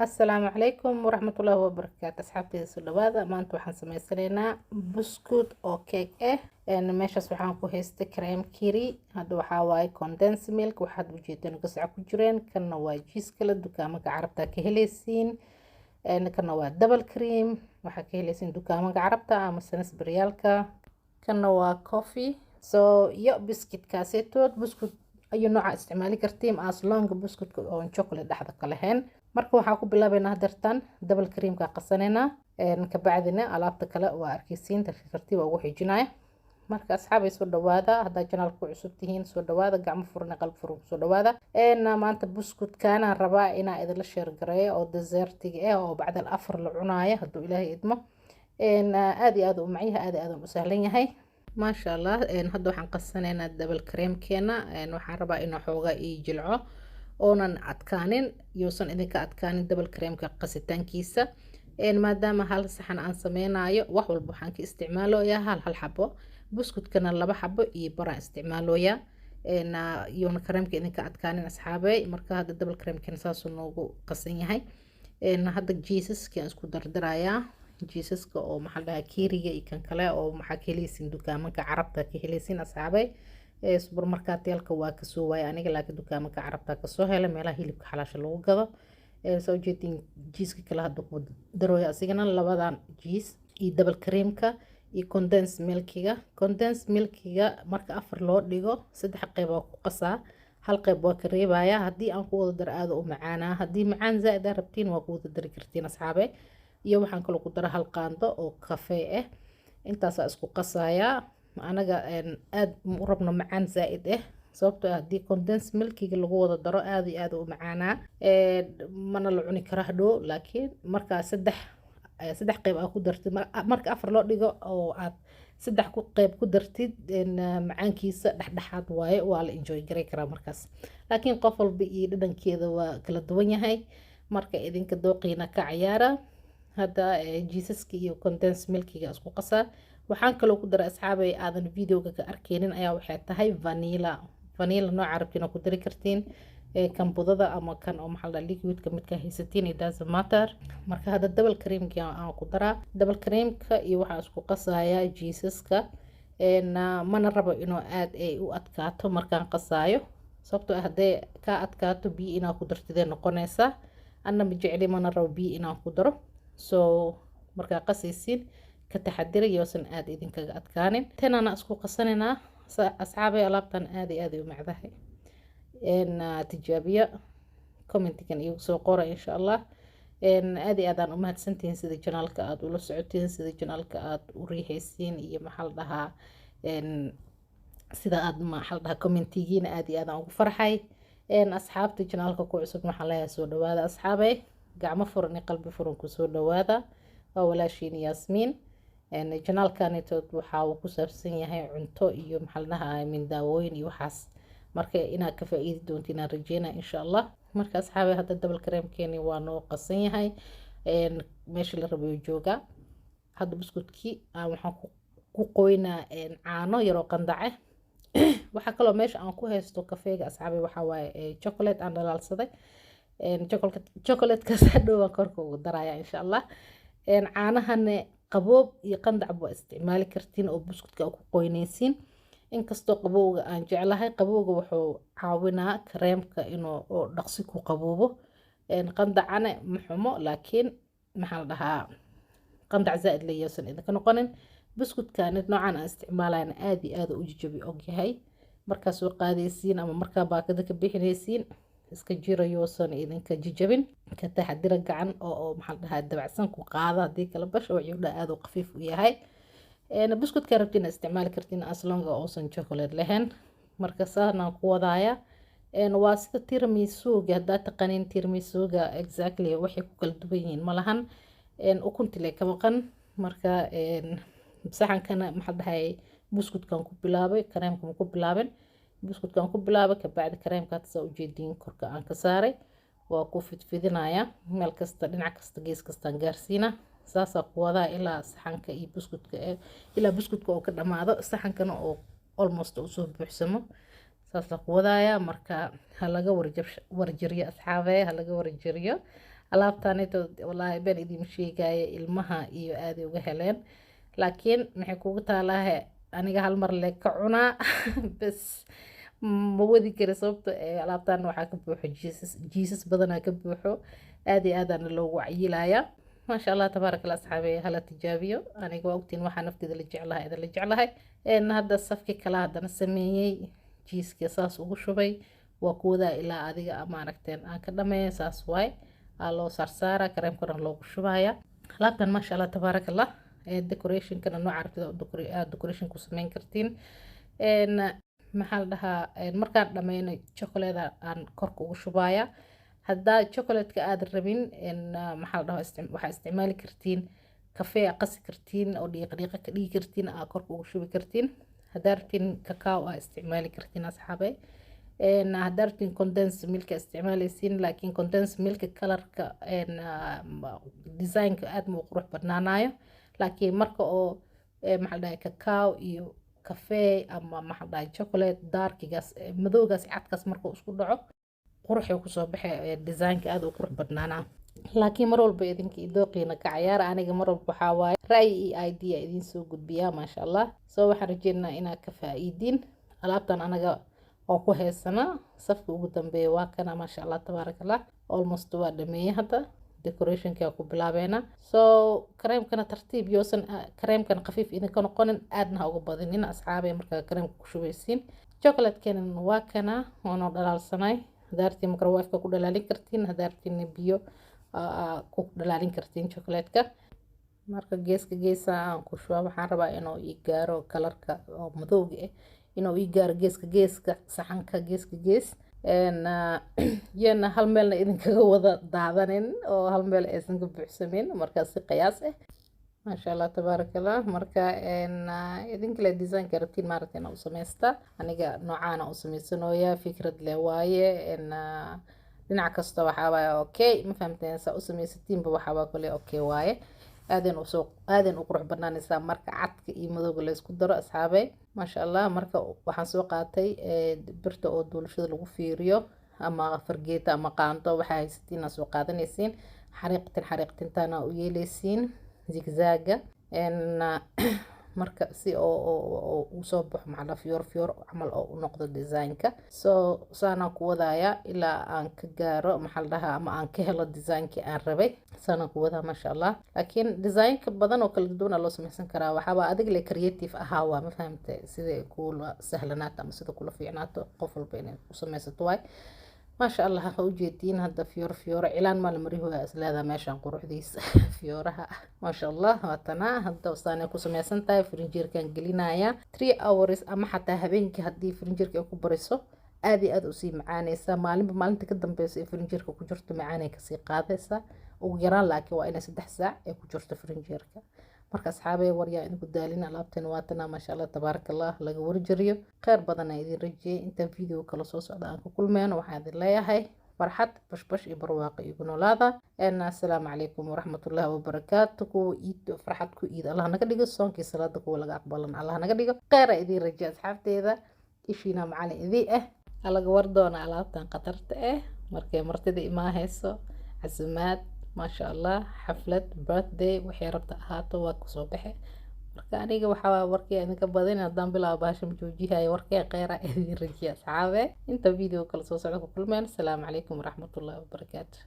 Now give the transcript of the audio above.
السلام عليكم ورحمة الله وبركاته أصحابتي سوداوادا maanta waxaan sameysanaynaa buskud oo cake ah meeshaas waxaan ku haystay cream kiri hadda waxaa waaye condensed milk waxaad ujeedaan gasac ku jireen kana waa jiis kala dukaamada carabta ka helaysiin kana waa double cream waxaa ka helaysiin dukaamada carabta ama sanesbaryaalka kana waa coffee iyo biskitkaasetood buskud ayu nooca isticmaali kartiin as long buskudka oo chocolate dhaxda ka lahayn marka waxaa ku bilaabaynaa dartan double cream ka qasanayna ka bacdina alaabta kale waa arkaysiin tartiib ugu xijinaya marka asxaabay soo dhawaada hadda channel ku cusub tihiin soo dhawaada gacmo furan qalb furan soo dhawaada maanta buskudkaana rabaa inaa idin share gareeyo oo dessertiga ah oo bacdal afar la cunaayo haduu ilaahay idmo aad iyo aad u macyaha aad iyo aad u sahlan yahay ما شاء الله هذا وحن قصنا الدبل كريم كينا وحن ربا إنه حوجا يجلعه oonan adkaanin yuusan idinka adkaanin double creamka qasitaankiisa maadaama hal saxan aan sameynayo wax walba waxaan ka isticmaaloyaa hal xabo buskudkana laba xabo iyo baraan isticmaaloyaa yuuna creamka idinka adkaanin asxaabey marka hadda double creamkana saasuu noogu qasan yahay hadda jiisaska aan isku dardarayaa jiisaska oo maxaa dhahaa kiiriga iyo kan kale oo maxaa ka helaysiin dukaamanka carabta ka helaysiin asxaabey supermarketyalka waa kasoo waayay aniga laakiin dukaamada carabta kasoo helay meelaha hilibka xalaasha lagu gado soo jeedin jiiska kala hadda ku darooya asigana labadan jiis iyo double creamka iyo condensed milkiga marka afar loo dhigo saddex qayb waa ku qasaa hal qayb waa ka reebaya haddii aan ku wada dar aado u macaana haddii macaan zaa'id ah rabtiin waa ku wada dari kartiin asxaabe iyo waxaan kaloo ku dara hal qaando oo kafee ah intaasaa isku qasayaa anaga aad u rabno macaan zaa'id ah sababtoo ah haddii condensed milkiga lagu wada daro aad iyo aad u macaanaa mana la cuni karo hadhow laakiin markaa saddex qayb aad ku dartid marka afar loo dhigo oo aad saddex qayb ku dartid macaankiisa dhexdhexaad waaye waa la enjoy garay karaa markaas laakiin qof walba iyo dhadhankeeda waa kala duwan yahay marka idinka dooqiina ka ciyaara hadda jiisaska iyo condensed milkiga isku qasaa waxaan kaloo ku daray asxaabay aadan videoga ka arkeenin ayaa waxay tahay vanilla nooca rabtina ku dari kartiin kan budada ama kan oo maxaa la liquidka midka haysatiin it doesn't matter marka hadda double creamka aan ku daraa double creamka iyo waxaan isku qasayaa jiisaska mana rabo inuu aad ay u adkaato markaan qasaayo sababtoo ah hadee ka adkaato biyo inaa ku dartidee noqonaysa anna ma jecli mana rabo biyo inaan ku daro markaa qasaysiin ka taxadira yoosan aad idinkaga adkaanin tanana isku qasanayna asxaabay alaabtan aad iyo aad u macdahay tijaabiya commentigan igu soo qora insha Allah aad iyo aad aan u mahadsantihiin sida channelka aad ula socotiin sida channelka aad u riixaysiin iyo maxal dhahaa sida aad maxal dhahaa commentigiina aad iyo aad aan ugu farxay asxaabta channelka ku cusub maxaa la soo dhawaada asxaabay gacmo furan iyo qalbi furan ku soo dhawaada waa walaashiin Yasmiin channelkanitood waxa uu ku saabsan yahay cunto iyo maxalnaha min daawooyin iyo waxaas marka inaad ka faa'iidi doontiin aan rajeynaa insha Allah marka asxaabay hadda double creamkeeni waa noo qasan yahay meesha la rabo jooga hadda buskudkii waxaan ku qoynaa caano yar oo qandace waxa kaloo meesha aan ku haysto kafeega asxaabay waxa waaye chocolate aan dhalaalsaday chocolate kaas hadhow korka ugu daraya insha Allah caanahana qaboob iyo qandac baa isticmaali kartiin oo buskudka ku qoynaysiin inkastoo qabowga aan jeclahay qabowga wuxuu caawinaa kareemka inuu oo dhaqsi ku qaboobo qandacana ma xumo laakiin maxaa la dhahaa qandac zaa'id la yeesan idinka noqonin buskudkan noocan aan isticmaalayna aad iyo aad u jajabi og yahay markaa soo qaadaysiin ama markaa baakada ka bixinaysiin iska jirayoosan idinka jijabin ka taxadira gacan oo maxaa la dhahaa dabacsan ku qaada hadii kala bash oo ciyuudha aad u qafiif u yahay buskudka rabtina isticmaali kartiin as long as uusan chocolate lahayn marka saanaan ku wadaaya waa sida tiramisu-ga haddaa taqaaniin tiramisu-ga exactly waxay ku kala duwan yihiin malahan ukunti le ka maqan marka saxankana maxaa la dhahay buskudkan ku bilaabay kareemka ku bilaabin buskudkan ku bilaabay ka bacdi kareemka soo ujeedin korka aan ka saaray waa ku fidfidinaya meel kasta dhinac kasta gees kasta gaarsiina saasa ku wadaa ilaa saxanka iyo buskudka oo ka dhamaado saxankana oo almost uu soo buuxsamo saas la ku wadaaya marka ha laga warjariyo asxaabe ha laga warjariyo alaabtaanito wallaahi been idiin sheegaya ilmaha iyo aaday uga heleen laakiin maxay kugu taalaahe aniga hal mar le ka cunaa bas ma wadi kari sababto alaabtaan waxaa ka buuxo jiisas badanaa ka buuxo aad iyo aadaana loogu cayilayaa maasha allah tabaaraka allah asxaabi hala tijaabiyo aniga waa ogtiin waxaa nafteeda la jeclahay idin la jeclahay hadda safki kale haddana sameeyey jiiska saas ugu shubay waa kuwadaa ilaa adiga maaragteen aan ka dhameeya saas waay aa loo saarsaara kareemkana loogu shubaya alaabtan maasha allah tabaaraka allah decorationkana nooca aragtida decoration ku sameyn kartiin maxaa la dhahaa markaan dhameyno chocolate aan korka ugu shubaya haddaa chocolate-ka aad rabin maxaa la dhahaa waxaa isticmaali kartiin kafee qasi kartiin oo dhiiqa ka dhigi kartiin aa korka ugu shubi kartiin haddaa rabtiin cacao aa isticmaali kartiin asxaabe haddaa rabtiin condense milka isticmaalaysiin laakiin condense milka kalarka designka aad ma u qurux badnaanayo laakiin marka oo maxaa la dhahay cacao iyo kafee ama maxaa la dhahay chocolate darkigaas madowgaas cadkaas markuu isku dhaco quruxay kusoo baxay designka aad u qurux badnaanaa laakiin mar walba idinka idooqiina ka cayaara aniga mar walba waxaa waaye ra'yi iyo idea idin soo gudbiyaa maasha allah soo waxaan rajeynayaa inaad ka faa'iidin alaabtan anaga oo ku heysana safka ugu dambeeya waa kana maasha allah tabaaraka allah almost waa dhameeyay hadda decorationka ku bilaabeena soo kareemkana tartiib yoosan kareemkana khafiif idinka noqonin aadna ha uga badinin asxaabay markaa kareemka ku shubaysiin chocolate-keena waa kana waanoo dhalaalsanay hadaartii microwave-ka ku dhalaalin kartiin hadaartiin biyo ku dhalaalin kartiin chocolate-ka marka geeska geesa aan ku shuba waxaan rabaa inuu ii gaaro kalarka oo madowga ah inuu ii gaaro geeska saxanka geeska gees yana hal meelna idinkaga wada daadanin oo hal meel aysan ka buuxsamin marka si qiyaas ah maasha allah tabaaraka allah marka idinkale designka rabtiin maaragta inaa u samaysta aniga noocaana u samaysanooya fikrad leh waaye dhinac kasta waxaa waaye okay ma fahamteen saa u samaysatiinba waxaa waa kale okay waaye aadan u qurux banaanaysaa marka cadka iyo madowga la isku daro asxaabey maasha allah marka waxaan soo qaatay birta oo duulashada lagu fiiriyo ama fargeeta ama qaanto waxaa haysatiin soo qaadanaysiin xariiqtintaana u yeelaysiin zigzaga marka si oo soo baxo macna fiyor camal oo u noqdo designka soo saana ku wadaya ilaa aan ka gaaro maxal dhaha ama aan ka helo designkii aan rabay saana ku wadaa maasha allah laakiin designka badan oo kala duwan loo samaysan karaa waxaa adig le creative ahaa waa ma fahamtay sida kula sahlanaato ama sida kula fiicnaato qof walba inay u samaysato waay maasha allah ha u jeedin hadda fiyor cilaan maal marihu islaada meeshan quruxdiisa fiyoraha maasha allah watana hadda wasaanay ku samaysan tahay frinjeerkan gelinaya 3 hours ama xataa habeenkii hadii frinjeerka ay ku bariso aad iyo aad u sii macaanaysa maalinta ka dambaysa ee frinjeerka ku jirto macaanay ka sii qaadaysa ugu yaraan laakiin waa inay 3 saac ay ku jirto frinjeerka marka asxaabay waryaa idinku daalin alaabtan waatana maasha allah tabaarakallah laga warjariyo khayr badan ay idin rajiyay inta video kala soo socda aan ku kulmeen waxaan idin leeyahay farxad bashbash iyo barwaaqo iyo gunolaada assalaamu calaykum waraxmatullaahi wabarakaatu kuwa iid farxad ku iid allah naga dhigo soonkii salaada kuwa laga aqbalan allah naga dhigo khayr ay idin rajiya asxaabteeda ishiina macalin idii laga war doona alaabtan qatarta markay martida imaa hayso casumaad maasha allah xaflad birthday waxay rabta ahaato waa kusoo baxe marka aniga waxaa warkii idinka badan haddaan bilaabo bahasha majoojihayo warkii kheyra idin rajiya asxaabe inta video kala soo socda ku kulmeen assalaamu calaykum waraxmatullaahi wabarakaatu